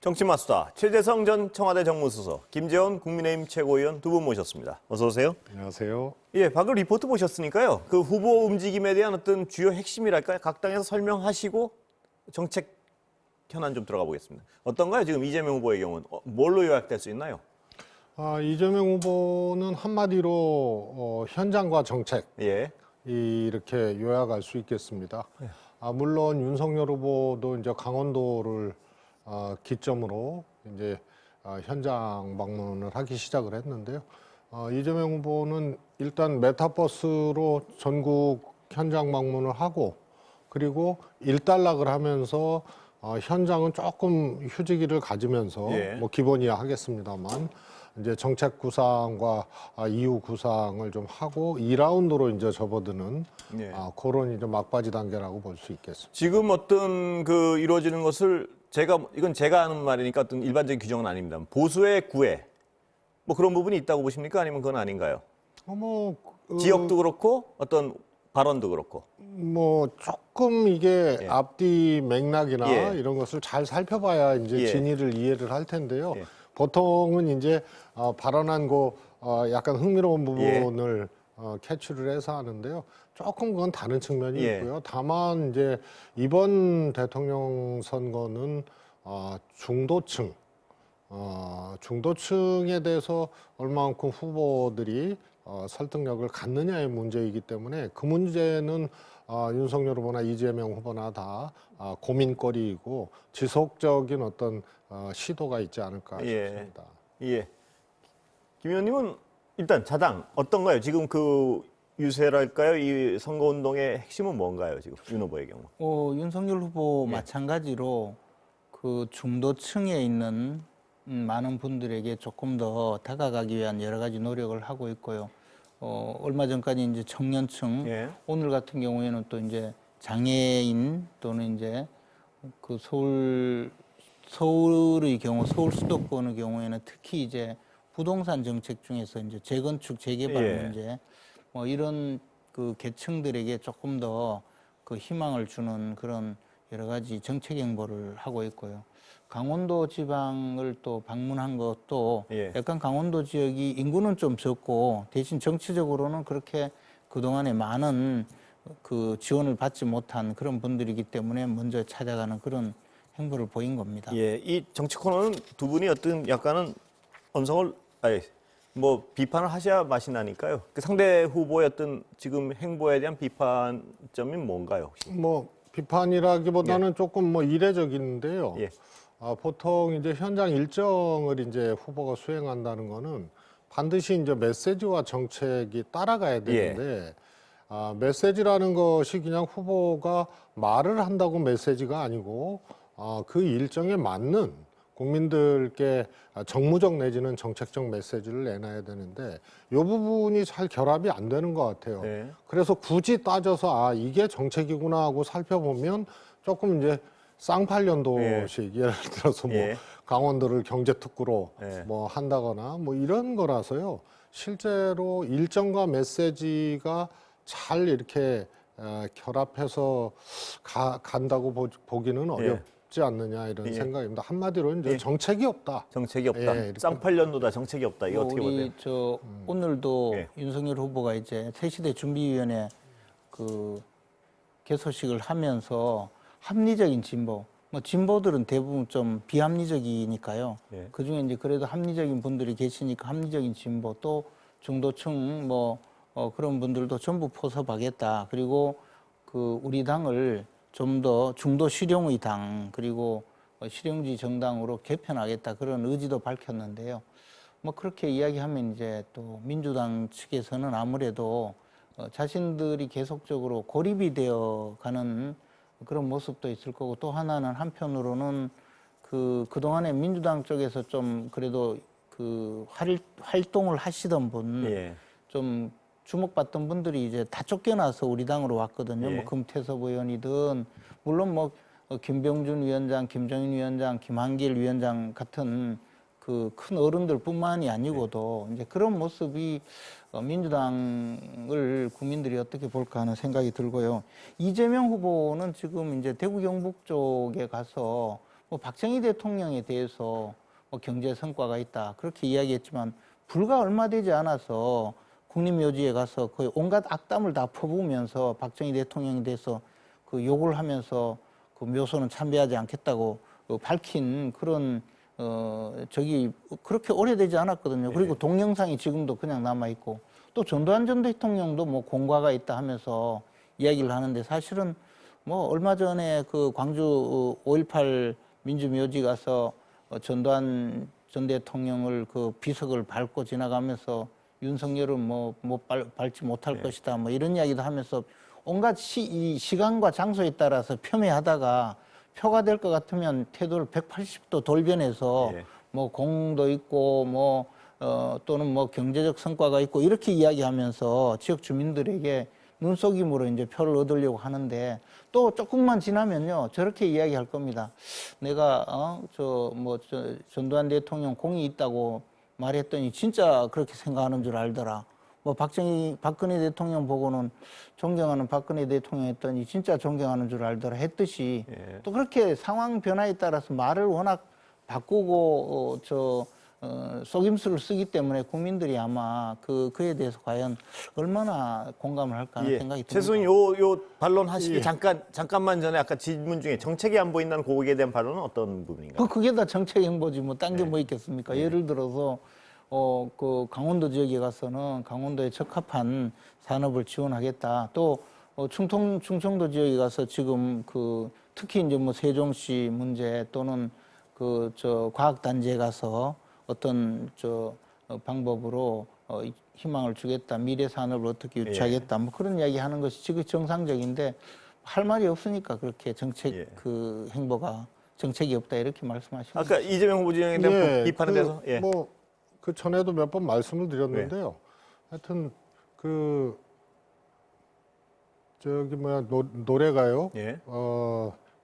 정치마수다 최재성 전 청와대 정무수석, 김재원 국민의힘 최고위원 두 분 모셨습니다. 어서 오세요. 안녕하세요. 예, 방금 리포트 보셨으니까요. 그 후보 움직임에 대한 어떤 주요 핵심이랄까요? 각 당에서 설명하시고 정책 현안 좀 들어가 보겠습니다. 어떤가요? 지금 이재명 후보의 경우는 뭘로 요약될 수 있나요? 이재명 후보는 한마디로 현장과 정책 예. 이렇게 요약할 수 있겠습니다. 물론 윤석열 후보도 이제 강원도를 기점으로 이제 현장 방문을 하기 시작을 했는데요. 이재명 후보는 일단 메타버스로 전국 현장 방문을 하고 그리고 일단락을 하면서 현장은 조금 휴지기를 가지면서 예. 뭐 기본이야 하겠습니다만 이제 정책 구상과 이후 구상을 좀 하고 2라운드로 이제 접어드는 예. 그런 이제 막바지 단계라고 볼 수 있겠습니다. 지금 어떤 그 이루어지는 것을 이건 제가 하는 말이니까 어떤 일반적인 규정은 아닙니다. 보수의 구애 뭐 그런 부분이 있다고 보십니까? 아니면 그건 아닌가요? 지역도 그렇고 어떤 발언도 그렇고. 뭐 조금 이게 예. 앞뒤 맥락이나 예. 이런 것을 잘 살펴봐야 이제 예. 진위를 이해를 할 텐데요. 예. 보통은 이제 발언한 거 약간 흥미로운 예. 부분을 캐치를 해서 하는데요. 조금 그건 다른 측면이 예. 있고요. 다만 이제 이번 대통령 선거는 중도층 중도층에 대해서 얼마만큼 후보들이 설득력을 갖느냐의 문제이기 때문에 그 문제는 윤석열 후보나 이재명 후보나 다 고민거리이고 지속적인 어떤 시도가 있지 않을까 예. 싶습니다. 예. 김 의원님은 일단 자당 어떤가요? 지금 그 유세랄까요? 이 선거운동의 핵심은 뭔가요? 지금 윤 후보의 경우. 윤석열 후보 예. 마찬가지로 그 중도층에 있는 많은 분들에게 조금 더 다가가기 위한 여러 가지 노력을 하고 있고요. 얼마 전까지 이제 청년층, 예. 오늘 같은 경우에는 또 이제 장애인 또는 이제 그 서울의 경우, 서울 수도권의 경우에는 특히 이제 부동산 정책 중에서 이제 재건축, 재개발 예. 문제, 뭐 이런 그 계층들에게 조금 더 그 희망을 주는 그런 여러 가지 정책 행보를 하고 있고요. 강원도 지방을 또 방문한 것도 예. 약간 강원도 지역이 인구는 좀 적고 대신 정치적으로는 그렇게 그동안에 많은 그 지원을 받지 못한 그런 분들이기 때문에 먼저 찾아가는 그런 행보를 보인 겁니다. 예. 이 정치 코너는 두 분이 어떤 약간은 뭐 비판을 하셔야 맛이 나니까요. 그 상대 후보의 어떤 지금 행보에 대한 비판점이 뭔가요, 혹시? 뭐 비판이라기보다는 조금 뭐 이례적인데요. 예. 보통 이제 현장 일정을 이제 후보가 수행한다는 거는 반드시 이제 메시지와 정책이 따라가야 되는데 메시지라는 것이 그냥 후보가 말을 한다고 메시지가 아니고 그 일정에 맞는 국민들께 정무적 내지는 정책적 메시지를 내놔야 되는데 이 부분이 잘 결합이 안 되는 것 같아요. 네. 그래서 굳이 따져서 이게 정책이구나 하고 살펴보면 조금 이제 쌍팔년도식 예를 들어서 뭐 예. 강원도를 경제특구로 예. 뭐 한다거나 뭐 이런 거라서요. 실제로 일정과 메시지가 잘 이렇게 결합해서 간다고 보기는 어렵지 않느냐 이런 생각입니다. 한마디로 이제 예. 정책이 없다. 정책이 없다. 예, 이렇게. 쌍팔년도다. 정책이 없다. 이거 어떻게 보세요? 오늘도 예. 윤석열 후보가 이제 새시대 준비위원회 그 개소식을 하면서 합리적인 진보, 뭐 진보들은 대부분 좀 비합리적이니까요. 예. 그 중에 이제 그래도 합리적인 분들이 계시니까 합리적인 진보 또 중도층 뭐 그런 분들도 전부 포섭하겠다. 그리고 그 우리 당을 좀 더 중도 실용의 당 그리고 실용주의 정당으로 개편하겠다 그런 의지도 밝혔는데요. 뭐 그렇게 이야기하면 이제 또 민주당 측에서는 아무래도 자신들이 계속적으로 고립이 되어 가는 그런 모습도 있을 거고 또 하나는 한편으로는 그동안에 민주당 쪽에서 좀 그래도 그 활동을 하시던 분 예. 좀 주목받던 분들이 이제 다 쫓겨나서 우리 당으로 왔거든요. 예. 뭐 금태섭 의원이든 물론 뭐 김병준 위원장, 김정인 위원장, 김한길 위원장 같은 그 큰 어른들뿐만이 아니고도 이제 그런 모습이 민주당을 국민들이 어떻게 볼까 하는 생각이 들고요. 이재명 후보는 지금 이제 대구 경북 쪽에 가서 뭐 박정희 대통령에 대해서 뭐 경제 성과가 있다 그렇게 이야기했지만 불과 얼마 되지 않아서 국립묘지에 가서 거의 온갖 악담을 다 퍼부으면서 박정희 대통령에 대해서 그 욕을 하면서 그 묘소는 참배하지 않겠다고 밝힌 그런 저기 그렇게 오래되지 않았거든요. 그리고 동영상이 지금도 그냥 남아 있고 또 전두환 전 대통령도 뭐 공과가 있다 하면서 이야기를 하는데 사실은 뭐 얼마 전에 그 광주 5.18 민주묘지 가서 전두환 전 대통령을 그 비석을 밟고 지나가면서 윤석열은 뭐 밟지 못할 것이다 뭐 이런 이야기도 하면서 온갖 이 시간과 장소에 따라서 폄훼하다가 표가 될 것 같으면 태도를 180도 돌변해서 뭐 공도 있고 뭐 또는 뭐 경제적 성과가 있고 이렇게 이야기하면서 지역 주민들에게 눈속임으로 이제 표를 얻으려고 하는데 또 조금만 지나면요 저렇게 이야기할 겁니다. 내가 전두환 대통령 공이 있다고 말했더니 진짜 그렇게 생각하는 줄 알더라. 뭐 박근혜 대통령 보고는 존경하는 박근혜 대통령 했더니 진짜 존경하는 줄 알더라 했듯이 또 그렇게 상황 변화에 따라서 말을 워낙 바꾸고 속임수를 쓰기 때문에 국민들이 아마 그에 대해서 과연 얼마나 공감을 할까 하는 생각이 듭니다. 최수님 요 반론 하시기 잠깐만 전에 아까 질문 중에 정책이 안 보인다는 고객에 대한 반론은 어떤 부분인가요? 그게 다 정책 행보지 뭐 딴 게 뭐 있겠습니까? 예를 들어서 그 강원도 지역에 가서는 강원도에 적합한 산업을 지원하겠다. 또 충청도 지역에 가서 지금 특히 이제 뭐 세종시 문제 또는 과학단지에 가서 어떤 방법으로 희망을 주겠다. 미래 산업을 어떻게 유치하겠다. 뭐 그런 이야기 하는 것이 지금 정상적인데 할 말이 없으니까 그렇게 정책 행보가 정책이 없다 이렇게 말씀하시는 아까 이재명 후보에 대한 비판에 대해서 그 전에도 몇 번 말씀을 드렸는데요. 하여튼 노래가요.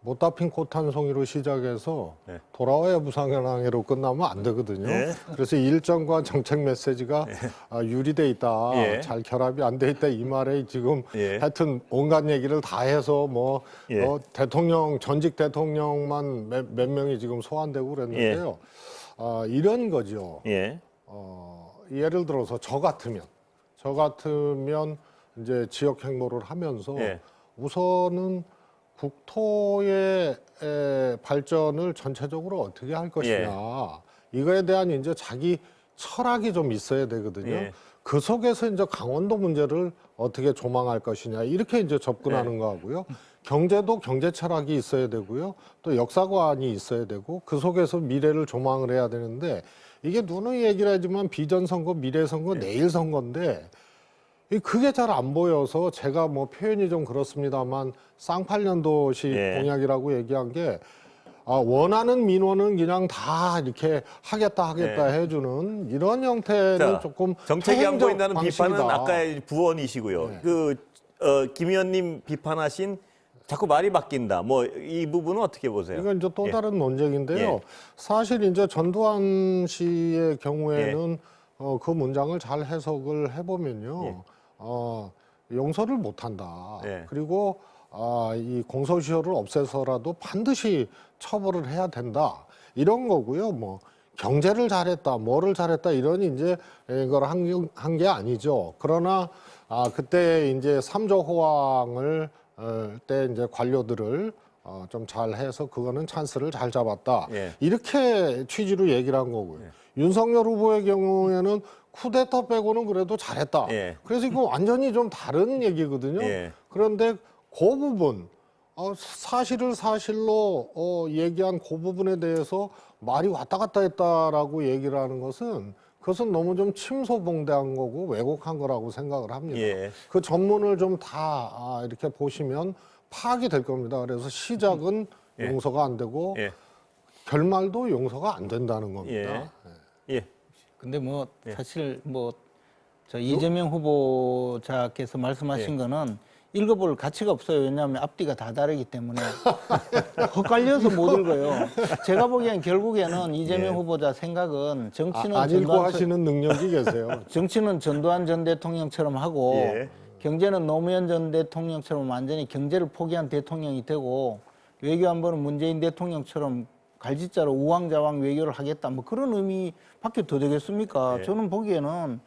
못다 핀 꽃 한 송이로 시작해서 돌아와야 무상현황으로 끝나면 안 되거든요. 그래서 일정과 정책 메시지가 유리돼 있다, 잘 결합이 안 돼 있다 이 말에 지금 하여튼 온갖 얘기를 다 해서 대통령 전직 대통령만 몇 명이 지금 소환되고 그랬는데요. 이런 거죠. 예를 들어서 저 같으면 이제 지역 행보를 하면서 우선은 국토의 발전을 전체적으로 어떻게 할 것이냐 이거에 대한 이제 자기 철학이 좀 있어야 되거든요. 그 속에서 이제 강원도 문제를 어떻게 조망할 것이냐 이렇게 이제 접근하는 거하고요. 경제도 경제 철학이 있어야 되고요. 또 역사관이 있어야 되고 그 속에서 미래를 조망을 해야 되는데 이게 누누이 얘기를 하지만 비전 선거, 미래 선거, 내일 선거인데 그게 잘 안 보여서 제가 뭐 표현이 좀 그렇습니다만 쌍팔년도식 공약이라고 얘기한 게 원하는 민원은 그냥 다 이렇게 하겠다 해주는 이런 형태는 조금 정책이 안 보인다는 방식이다. 비판은 아까의 부언이시고요. 김 의원님 비판하신 자꾸 말이 바뀐다. 뭐 이 부분은 어떻게 보세요? 이건 이제 또 다른 논쟁인데요. 사실 이제 전두환 씨의 경우에는 그 문장을 잘 해석을 해보면요. 용서를 못한다. 그리고 이 공소시효를 없애서라도 반드시 처벌을 해야 된다. 이런 거고요. 뭐 경제를 잘했다, 뭐를 잘했다 이런 이제 이걸 한 게 아니죠. 그러나 그때 이제 3조 호황을 때 이제 관료들을 좀 잘해서 그거는 찬스를 잘 잡았다. 이렇게 취지로 얘기를 한 거고요. 윤석열 후보의 경우에는 쿠데타 빼고는 그래도 잘했다. 그래서 이거 완전히 좀 다른 얘기거든요. 그런데 그 부분, 사실을 사실로 얘기한 그 부분에 대해서 말이 왔다 갔다 했다라고 얘기를 하는 것은 그것은 너무 좀 침소봉대한 거고 왜곡한 거라고 생각을 합니다. 그 전문을 좀 다 이렇게 보시면 파악이 될 겁니다. 그래서 시작은 용서가 안 되고 결말도 용서가 안 된다는 겁니다. 근데 뭐 사실 이재명 후보자께서 말씀하신 거는 읽어볼 가치가 없어요. 왜냐하면 앞뒤가 다 다르기 때문에 헛갈려서 못 읽어요. 제가 보기엔 결국에는 이재명 후보자 생각은 정치는 안 읽고 하시는 능력이 계세요. 정치는 전두환 전 대통령처럼 하고 경제는 노무현 전 대통령처럼 완전히 경제를 포기한 대통령이 되고 외교안보는 문재인 대통령처럼 갈짓자로 우왕좌왕 외교를 하겠다 뭐 그런 의미밖에 더 되겠습니까? 예. 저는 보기에는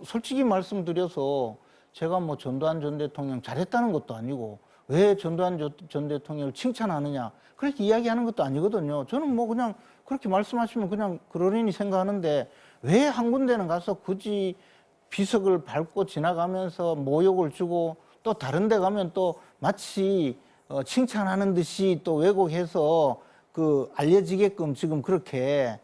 솔직히 말씀드려서 제가 뭐 전두환 전 대통령 잘했다는 것도 아니고 왜 전두환 전 대통령을 칭찬하느냐 그렇게 이야기하는 것도 아니거든요. 저는 뭐 그냥 그렇게 말씀하시면 그냥 그러려니 생각하는데 왜 한 군데는 가서 굳이 비석을 밟고 지나가면서 모욕을 주고 또 다른 데 가면 또 마치 칭찬하는 듯이 또 왜곡해서 알려지게끔 지금 그렇게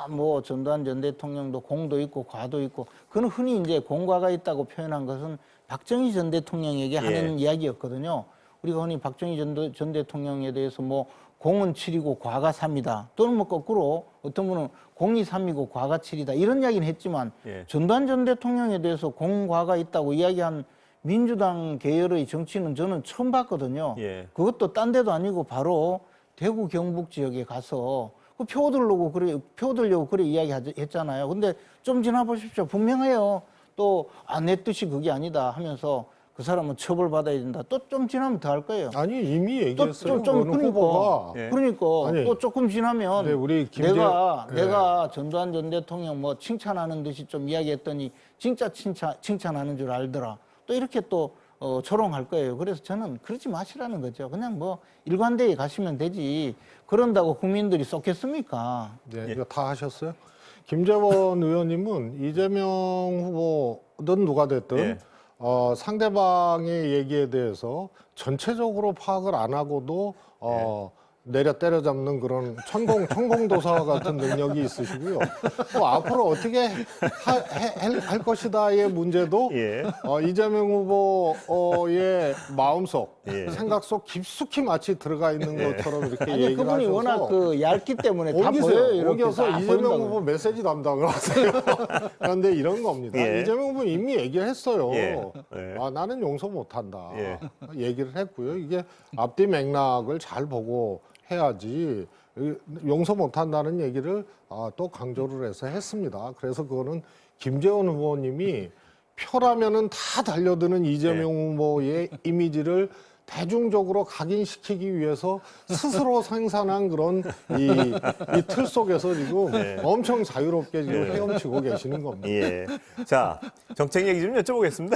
뭐 전두환 전 대통령도 공도 있고 과도 있고 그는 흔히 이제 공과가 있다고 표현한 것은 박정희 전 대통령에게 하는 이야기였거든요. 우리가 흔히 박정희 전 대통령에 대해서 뭐 공은 7이고 과가 3이다. 또는 뭐 거꾸로 어떤 분은 공이 3이고 과가 7이다. 이런 이야기는 했지만 전두환 전 대통령에 대해서 공과가 있다고 이야기한 민주당 계열의 정치는 저는 처음 봤거든요. 그것도 딴 데도 아니고 바로 대구 경북 지역에 가서 표 들려고 그래 이야기했잖아요. 근데 좀 지나 보십시오. 분명해요. 또 내 뜻이 그게 아니다 하면서 그 사람은 처벌받아야 된다. 또 좀 지나면 더 할 거예요. 아니 이미 얘기했어요. 그러니까 아니, 또 조금 지나면 네, 우리 내가 전두환 전 대통령 뭐 칭찬하는 듯이 좀 이야기했더니 진짜 칭찬하는 줄 알더라. 또 이렇게 또 조롱할 거예요. 그래서 저는 그러지 마시라는 거죠. 그냥 뭐 일관되게 가시면 되지. 그런다고 국민들이 쏟겠습니까? 네, 이거 다 하셨어요? 김재원 의원님은 이재명 후보든 누가 됐든 상대방의 얘기에 대해서 전체적으로 파악을 안 하고도 내려 때려잡는 그런 천공도사 같은 능력이 있으시고요. 또 앞으로 어떻게 할 것이다의 문제도 이재명 후보의 마음속, 생각 속 깊숙이 마치 들어가 있는 것처럼 이렇게 아니, 얘기를 그분이 하셔서 워낙 얇기 때문에 다 보여요. 이렇게 옮겨서 다 이재명 보인다고. 후보 메시지 담당을 하세요. 그런데 이런 겁니다. 이재명 후보는 이미 얘기를 했어요. 나는 용서 못한다. 얘기를 했고요. 이게 앞뒤 맥락을 잘 보고 해야지 용서 못한다는 얘기를 또 강조를 해서 했습니다. 그래서 그거는 김재원 후보님이 표라면은 다 달려드는 이재명 후보의 이미지를 대중적으로 각인시키기 위해서 스스로 생산한 그런 이 틀 속에서 지금 엄청 자유롭게 지금 헤엄치고 계시는 겁니다. 자, 정책 얘기 좀 여쭤보겠습니다.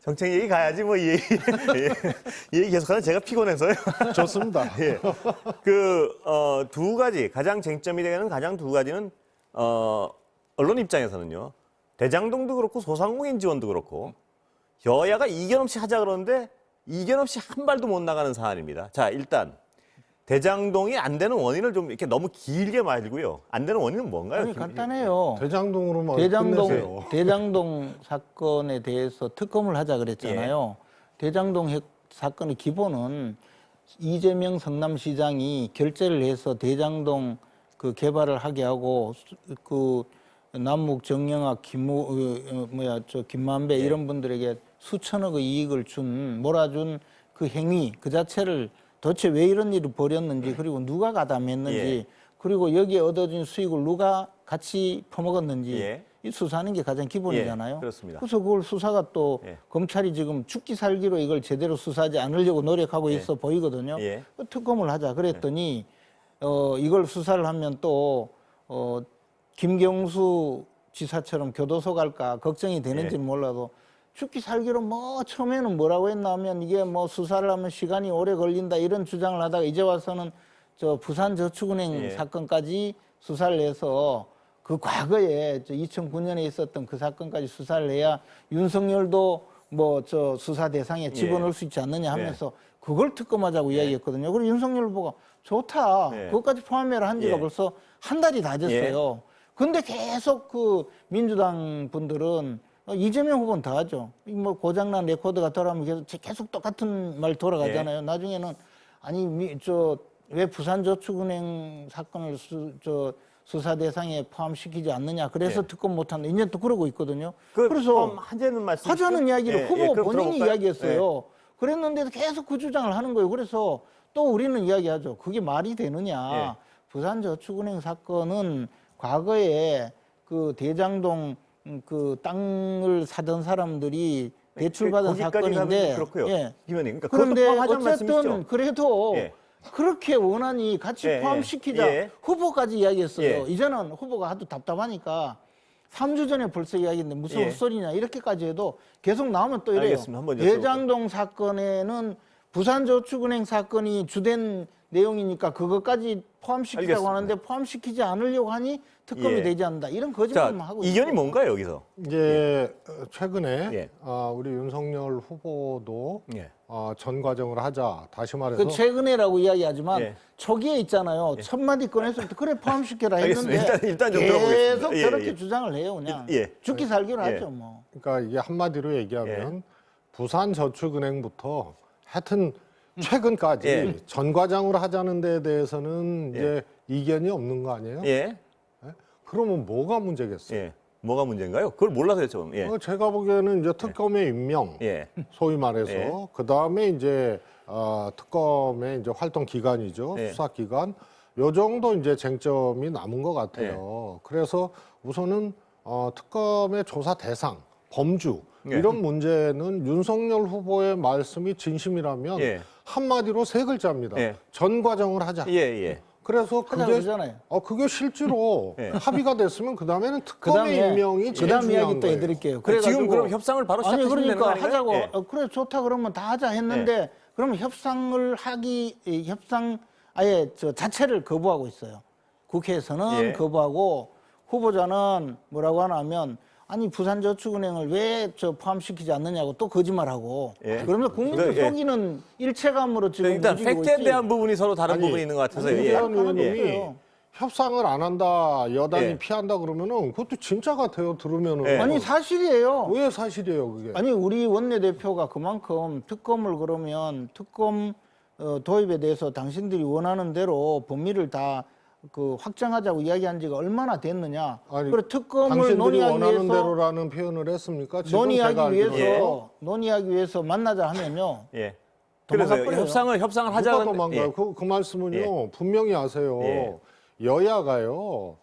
정책 얘기 가야지 뭐 이 얘기 계속하면 제가 피곤해서요. 좋습니다. 두 가지 가장 쟁점이 되는 가장 두 가지는 언론 입장에서는요. 대장동도 그렇고 소상공인 지원도 그렇고 여야가 이견 없이 하자 그러는데 이견 없이 한 발도 못 나가는 사안입니다. 자, 일단 대장동이 안 되는 원인을 좀 이렇게 너무 길게 말고요. 안 되는 원인은 뭔가요? 아니, 간단해요. 대장동으로만 끝내세요. 대장동 사건에 대해서 특검을 하자 그랬잖아요. 대장동 사건의 기본은 이재명 성남시장이 결재를 해서 대장동 개발을 하게 하고 남욱, 정영학, 김만배 이런 분들에게 수천억의 이익을 몰아준 그 행위 그 자체를 도대체 왜 이런 일을 벌였는지 그리고 누가 가담했는지 그리고 여기에 얻어진 수익을 누가 같이 퍼먹었는지 이 수사하는 게 가장 기본이잖아요. 그렇습니다. 그래서 그걸 수사가 또 검찰이 지금 죽기 살기로 이걸 제대로 수사하지 않으려고 노력하고 있어 보이거든요. 특검을 하자 그랬더니 이걸 수사를 하면 또 김경수 지사처럼 교도소 갈까 걱정이 되는지는 몰라도 죽기 살기로 뭐 처음에는 뭐라고 했나 하면 이게 뭐 수사를 하면 시간이 오래 걸린다 이런 주장을 하다가 이제 와서는 부산저축은행 사건까지 수사를 해서 그 과거에 2009년에 있었던 그 사건까지 수사를 해야 윤석열도 수사 대상에 집어넣을 수 있지 않느냐 하면서 그걸 특검하자고 이야기했거든요. 그리고 윤석열 후보가 좋다. 그것까지 포함해라 한 지가 벌써 한 달이 다 됐어요. 근데 계속 민주당 분들은 이재명 후보는 더 하죠. 뭐 고장난 레코드가 돌아오면 계속 똑같은 말 돌아가잖아요. 나중에는 왜 부산저축은행 사건을 수사 대상에 포함시키지 않느냐. 그래서 특검 못한다. 이제 또 그러고 있거든요. 그래서 하자는 이야기를 후보 본인이 이야기했어요. 그랬는데도 계속 그 주장을 하는 거예요. 그래서 또 우리는 이야기하죠. 그게 말이 되느냐. 부산저축은행 사건은 과거에 대장동 땅을 사던 사람들이 대출받은 사건인데 그렇고요. 그런데 어쨌든 그래도 그렇게 원안이 같이 예, 포함시키자 예. 후보까지 이야기했어요. 예. 이제는 후보가 하도 답답하니까 3주 전에 벌써 이야기했는데 무슨 예. 헛소리냐 이렇게까지 해도 계속 나오면 또 이래요. 알겠습니다. 한번 여쭤볼게요. 대장동 사건에는 부산저축은행 사건이 주된 내용이니까 그것까지 포함시키자고 알겠습니다. 하는데 포함시키지 않으려고 하니 특검이 예. 되지 않는다. 이런 자, 거짓말만 하고 이견이 있어요. 뭔가요, 여기서? 이제 최근에 예. 우리 윤석열 후보도 예. 전 과정을 하자. 다시 말해서 그 최근에라고 이야기하지만 예. 초기에 있잖아요. 첫 마디 꺼냈을 때 그래 포함시켜라 했는데 알겠습니다. 일단 좀 계속 들어보겠습니다. 예, 저렇게 예. 주장을 해요. 그냥 예. 죽기 살기로 예. 하죠. 뭐. 그러니까 이게 한마디로 얘기하면 부산저축은행부터 하여튼 최근까지 예. 전 과장으로 하자는 데에 대해서는 이제 이견이 없는 거 아니에요? 예. 그러면 뭐가 문제겠어요? 예. 뭐가 문제인가요? 그걸 몰라서 했죠. 예. 제가 보기에는 이제 특검의 임명, 예. 소위 말해서 예. 그 다음에 이제 특검의 이제 활동 기간이죠, 예. 수사 기간. 요 정도 이제 쟁점이 남은 것 같아요. 그래서 우선은 특검의 조사 대상, 범주 예. 이런 문제는 윤석열 후보의 말씀이 진심이라면 예. 한마디로 세 글자입니다. 예. 전 과정을 하자. 예, 예. 그래서 하자고 그게 그러잖아요. 그게 실제로 예. 합의가 됐으면 그 다음에는 특검의 임명이 제일 그다음 중요한 이야기 또 거예요. 해드릴게요. 지금 그럼 협상을 바로 아니 시작하시면 되는 거 그러니까 아닌가요? 하자고 예. 그래 좋다 그러면 다 하자 했는데 그러면 협상을 하기 협상 아예 저 자체를 거부하고 있어요. 국회에서는 예. 거부하고 후보자는 뭐라고 하냐면 아니 부산저축은행을 왜 저 포함시키지 않느냐고 또 거짓말하고 예. 그러면 국민들 예. 속이는 일체감으로 지금 일단 움직이고 팩트에 있지. 대한 부분이 서로 다른 아니, 부분이 있는 것 같아서요. 아니, 예. 이재현 하는 의원님이 거예요. 협상을 안 한다, 여당이 예. 피한다 그러면은 그것도 진짜 같아요. 들으면은 예. 아니 사실이에요. 왜 사실이에요 그게? 아니 우리 원내대표가 그만큼 특검을 그러면 특검 도입에 대해서 당신들이 원하는 대로 범위를 다 그 확장하자고 이야기한 지가 얼마나 됐느냐. 아니, 그래 특검을 당신들이 논의하기 원하는 위해서 대로라는 표현을 했습니까? 지금 제가 논의하기 알기로는 위해서 논의하기 위해서 만나자 하면요. 예. 그래서 도망가버려요. 협상을 누가 하자는 도망가요? 예. 그 말씀은요 예. 분명히 아세요. 예. 여야가요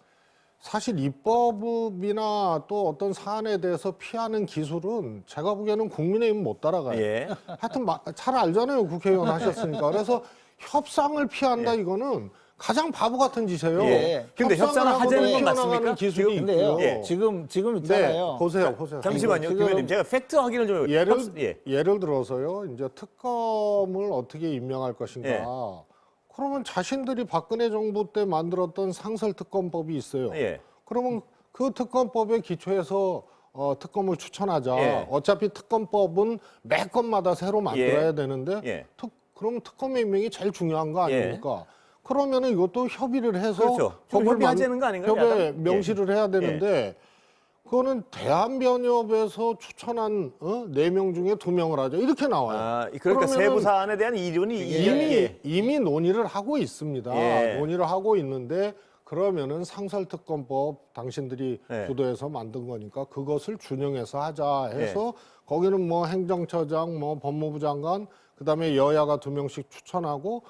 사실 입법이나 또 어떤 사안에 대해서 피하는 기술은 제가 보기에는 국민의힘 못 따라가요. 예. 하여튼 잘 알잖아요. 국회의원 하셨으니까. 그래서 협상을 피한다 이거는 가장 바보 같은 짓이에요. 예. 근데 협상을 하고도 하자는 건 피어나가는 맞습니까? 기술이 근데요. 있고요. 예. 지금 있잖아요. 네, 보세요. 잠시만요, 지금- 김 의원님. 제가 팩트 확인을 좀 예. 예를 들어서요. 이제 특검을 어떻게 임명할 것인가. 예. 그러면 자신들이 박근혜 정부 때 만들었던 상설특검법이 있어요. 예. 그러면 그 특검법에 기초해서 특검을 추천하자. 예. 어차피 특검법은 매 건마다 새로 만들어야 되는데 예. 그럼 특검의 임명이 제일 중요한 거 아닙니까? 그러면은 이것도 협의를 해서 그렇죠. 좀 법을 협의하자는 거 아닌가요? 법에 야당? 명시를 해야 되는데 그거는 대한변협에서 추천한 4명 중에 2명을 하자 이렇게 나와요. 아, 그러니까 그러면은 세부 사안에 대한 이론이 이미 논의를 하고 있습니다. 예. 논의를 하고 있는데 그러면은 상설특검법 당신들이 예. 주도해서 만든 거니까 그것을 준용해서 하자 해서 거기는 뭐 행정처장, 뭐 법무부 장관, 그다음에 여야가 2명씩 추천하고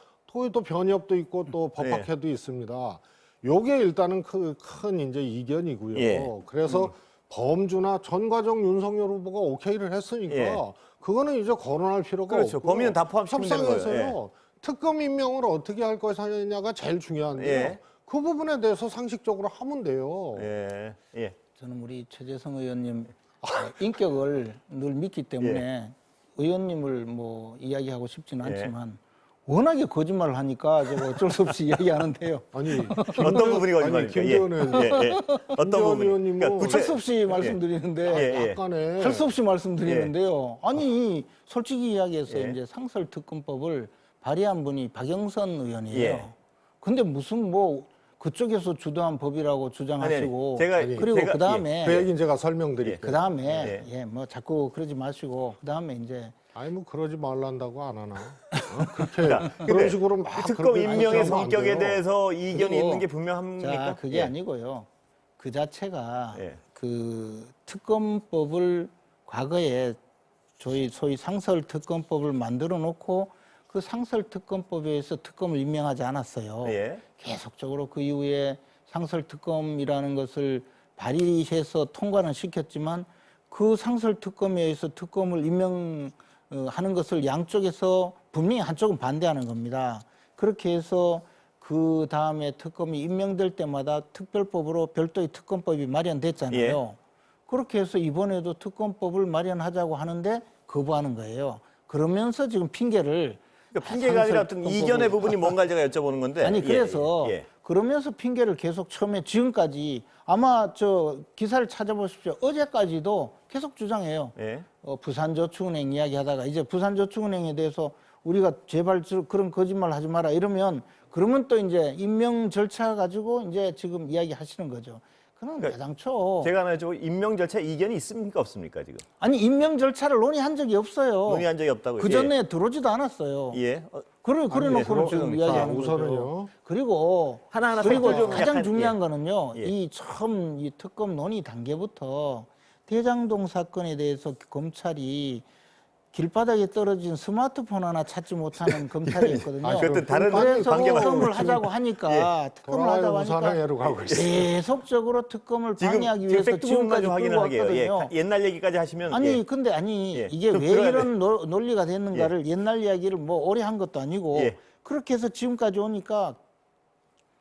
또 변협도 있고 또 법학회도 있습니다. 요게 일단은 큰 이제 이견이고요. 예. 그래서 범주나 전 과정 윤석열 후보가 오케이를 했으니까 예. 그거는 이제 거론할 필요가 그렇죠. 없고 범위는 다 포함시키면 되는 거예요. 협상에서요. 특검 임명을 어떻게 할 것이냐가 제일 중요한데요. 예. 그 부분에 대해서 상식적으로 하면 돼요. 예. 예. 저는 우리 최재성 의원님 인격을 늘 믿기 때문에 의원님을 뭐 이야기하고 싶지는 않지만 워낙에 거짓말을 하니까 제가 어쩔 수 없이 이야기하는데요. 아니 어떤 부분이 거짓말입니까? 김재원 의원님, 예. 어떤 김재원 부분이? 의원님은 그러니까 할 수 없이 말씀드리는데 예. 약간의 할 수 없이 말씀드리는데요. 아니 솔직히 이야기해서 예. 이제 상설특검법을 발의한 분이 박영선 의원이에요. 예. 근데 무슨 뭐 그쪽에서 주도한 법이라고 주장하시고 그리고 그 다음에 그 얘기는 제가 설명드릴게요. 그 다음에 뭐 자꾸 그러지 마시고 그 다음에 이제 아니 뭐 그러지 말란다고 안 하나? 그렇게 그런 식으로 막 특검 그렇게 임명의 하면 안 성격에 돼요. 대해서 이견이 그리고 있는 게 분명합니까? 자 그게 예. 아니고요. 그 자체가 예. 그 특검법을 과거에 저희 소위 상설특검법을 만들어 놓고 그 상설특검법에 의해서 특검을 임명하지 않았어요. 예. 계속적으로 그 이후에 상설특검이라는 것을 발의해서 통과는 시켰지만 그 상설특검에 의해서 특검을 임명하는 것을 양쪽에서 분명히 한쪽은 반대하는 겁니다. 그렇게 해서 그 다음에 특검이 임명될 때마다 특별법으로 별도의 특검법이 마련됐잖아요. 예. 그렇게 해서 이번에도 특검법을 마련하자고 하는데 거부하는 거예요. 그러면서 지금 핑계를 그러니까 핑계가 아니라 어떤 특검법을- 이견의 부분이 뭔가 제가 여쭤보는 건데. 아니 그래서 예. 그러면서 핑계를 계속 처음에 지금까지 아마 저 기사를 찾아보십시오. 어제까지도 계속 주장해요. 예. 부산저축은행 이야기하다가 이제 부산저축은행에 대해서 우리가 제발 그런 거짓말 하지 마라 이러면 그러면 또 이제 임명 절차 가지고 이제 지금 이야기하시는 거죠. 그는 애당초 제가 하나 저 임명 절차 이견이 있습니까 없습니까 지금? 아니 임명 절차를 논의한 적이 없어요. 논의한 적이 없다고요. 그 전에 들어오지도 않았어요. 예. 예. 그래 놓고는 지금 자, 이야기하는 우선은요. 거죠. 그리고 하나하나 그리고 팩트 좀 가장 약간, 중요한 예. 거는요. 예. 이 처음 이 특검 논의 단계부터 대장동 사건에 대해서 검찰이 길바닥에 떨어진 스마트폰 하나 찾지 못하는 검찰이 있거든요. 아, 그것도 다른 그래서 관계만 특검을 하자고 하니까 특검을 하자고 돌아와요 하니까 우산항해로 가고 있어요. 계속적으로 특검을 지금 방해하기 위해서 팩트 부분만 지금까지 좀 끌고 확인을 하게요. 예. 왔거든요. 옛날 얘기까지 하시면 아니 예. 근데 아니 예. 이게 좀 왜 들어야 이런 논리가 됐는가를 옛날 이야기를 뭐 오래 한 것도 아니고 예. 그렇게 해서 지금까지 오니까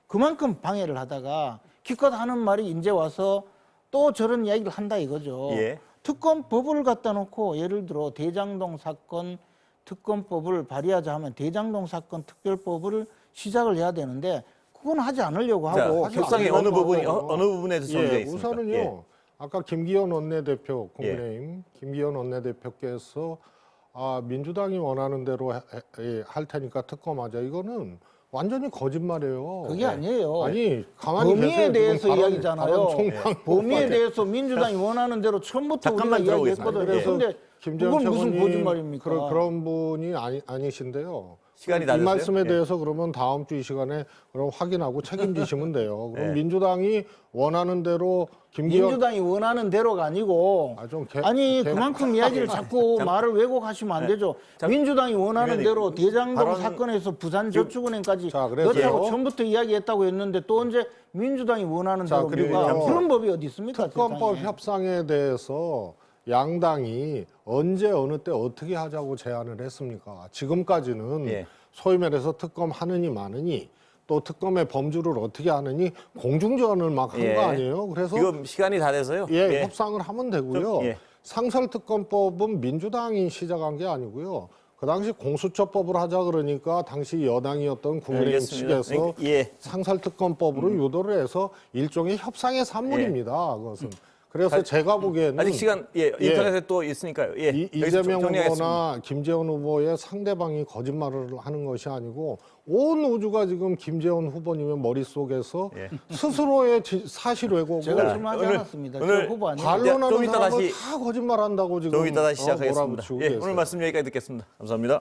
그만큼 방해를 하다가 기껏 하는 말이 이제 와서 또 저런 이야기를 한다 이거죠. 예. 특검법을 갖다 놓고 예를 들어 대장동 사건 특검법을 발의하자 하면 대장동 사건 특별법을 시작을 해야 되는데 그건 하지 않으려고 자, 하고 하지 협상의 않으려고 어느 부분이 하고. 어느 부분에서 정리되어 예, 있습니까? 우선은요. 예. 아까 김기현 원내대표 국민의힘 김기현 원내대표께서 민주당이 원하는 대로 할 테니까 특검하자. 이거는 완전히 거짓말이에요. 그게 아니에요. 아니 가만히 범위에 계세요. 지금 대해서 발언- 이야기잖아요. 발언 총량 범위에 대해서 민주당이 원하는 대로 처음부터 잠깐만 우리가 들어보겠습니다. 이야기했거든요. 예. 그런데 김재현 그건 무슨 최고님 거짓말입니까? 그런 분이 아니신데요. 시간이 다 이 됐어요? 말씀에 예. 대해서 그러면 다음 주 이 시간에 그럼 확인하고 책임지시면 돼요. 그럼 예. 민주당이 원하는 대로 김기현 민주당이 원하는 대로가 아니고 아니 그만큼 이야기를 자꾸 말을 왜곡하시면 안 되죠. 민주당이 원하는 위원님, 대로 대장동 발언- 사건에서 부산저축은행까지 자, 그래서- 넣자고 처음부터 이야기했다고 했는데 또 언제 민주당이 원하는 자, 대로 그리고 우리가 그런 법이 어디 있습니까? 특검법 세상에. 협상에 대해서 양당이 언제 어느 때 어떻게 하자고 제안을 했습니까? 지금까지는 예. 소위 말해서 특검 하느니 마느니 또 특검의 범주를 어떻게 하느니 공중전을 막 한 거 예. 아니에요? 그래서 지금 시간이 다 돼서요. 예, 협상을 하면 되고요. 좀, 예. 상설특검법은 민주당이 시작한 게 아니고요. 그 당시 공수처법을 하자 그러니까 당시 여당이었던 국민의힘 알겠습니다. 측에서 예. 상설특검법으로 유도를 해서 일종의 협상의 산물입니다. 그것은. 그래서 제가 보기에는 아직 시간 인터넷에 또 있으니까요. 예. 여기서 이재명 정리하겠습니다. 후보나 김재원 후보의 상대방이 거짓말을 하는 것이 아니고 온 우주가 지금 김재원 후보님의 머릿속에서 예. 스스로의 사실 왜곡을 제가 질문하지 오늘- 않았습니다. 오늘 저 후보 아니에요. 좀 반론하는 이따 사람을 다시- 다 거짓말한다고 지금 좀 이따 다시 시작하겠습니다. 몰아붙이고 예, 계세요. 오늘 말씀 여기까지 듣겠습니다. 감사합니다.